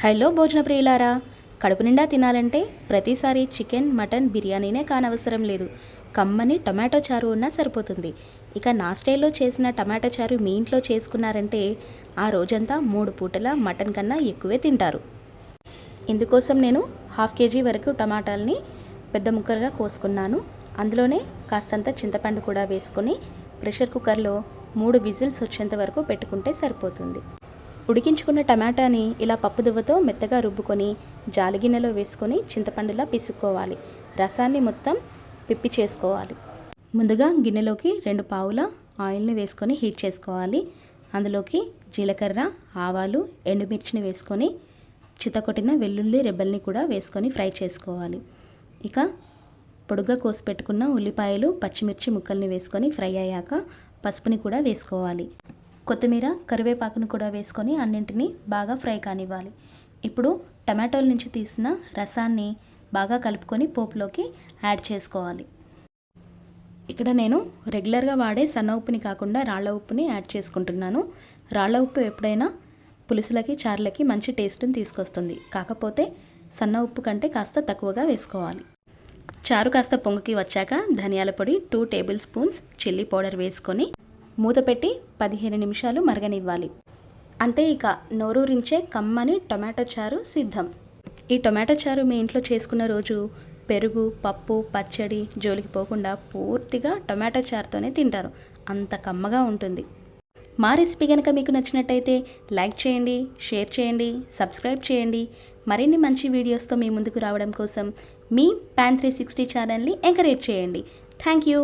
Hello భోజన ప్రియులారా, కడుపు నిండా తినాలంటే ప్రతిసారి చికెన్ మటన్ బిర్యానీనే కానవసరం లేదు. కమ్మని టొమాటో చారు ఉన్నా సరిపోతుంది. ఇక నా స్టైల్లో చేసిన టమాటో చారు మీ ఇంట్లో చేసుకున్నారంటే ఆ రోజంతా 3 పూటల మటన్ కన్నా ఎక్కువే తింటారు. ఇందుకోసం నేను 1/2 kg వరకు టమాటాలని పెద్ద ముక్కలుగా కోసుకున్నాను. అందులోనే కాస్తంత చింతపండు కూడా వేసుకొని ప్రెషర్ కుక్కర్లో 3 విజిల్స్ వచ్చేంత వరకు పెట్టుకుంటే సరిపోతుంది. ఉడికించుకున్న టమాటాని ఇలా పప్పు దువ్వతో మెత్తగా రుబ్బుకొని జాలిగిన్నెలో వేసుకొని చింతపండులా పిసుక్కోవాలి. రసాన్ని మొత్తం పిప్పి చేసుకోవాలి. ముందుగా గిన్నెలోకి 2 పావుల ఆయిల్ని వేసుకొని హీట్ చేసుకోవాలి. అందులోకి జీలకర్ర, ఆవాలు, ఎండుమిర్చిని వేసుకొని చితకొట్టిన వెల్లుల్లి రెబ్బల్ని కూడా వేసుకొని ఫ్రై చేసుకోవాలి. ఇక పొడుగ్గా కోసి పెట్టుకున్న ఉల్లిపాయలు, పచ్చిమిర్చి ముక్కల్ని వేసుకొని ఫ్రై అయ్యాక పసుపుని కూడా వేసుకోవాలి. కొత్తిమీర, కరివేపాకును కూడా వేసుకొని అన్నింటినీ బాగా ఫ్రై కానివ్వాలి. ఇప్పుడు టమాటోల నుంచి తీసిన రసాన్ని బాగా కలుపుకొని పోపులోకి యాడ్ చేసుకోవాలి. ఇక్కడ నేను రెగ్యులర్గా వాడే సన్న ఉప్పుని కాకుండా రాళ్ళ ఉప్పుని యాడ్ చేసుకుంటున్నాను. రాళ్ళ ఉప్పు ఎప్పుడైనా పులుసులకి, చారులకి మంచి టేస్ట్ని తీసుకొస్తుంది. కాకపోతే సన్న ఉప్పు కంటే కాస్త తక్కువగా వేసుకోవాలి. చారు కాస్త పొంగుకి వచ్చాక ధనియాల పొడి 2 టేబుల్ స్పూన్స్, చిల్లీ పౌడర్ వేసుకొని మూత పెట్టి 15 నిమిషాలు మరగనివ్వాలి. అంతే, ఇక నోరూరించే కమ్మని టొమాటో చారు సిద్ధం. ఈ టొమాటో చారు మీ ఇంట్లో చేసుకున్న రోజు పెరుగు, పప్పు, పచ్చడి జోలికి పోకుండా పూర్తిగా టొమాటో చారుతోనే తింటారు. అంత కమ్మగా ఉంటుంది. మా రెసిపీ కనుక మీకు నచ్చినట్టయితే లైక్ చేయండి, షేర్ చేయండి, సబ్స్క్రైబ్ చేయండి. మరిన్ని మంచి వీడియోస్తో మీ ముందుకు రావడం కోసం మీ Pan 360 ఛానల్ని ఎంకరేజ్ చేయండి. Thank you.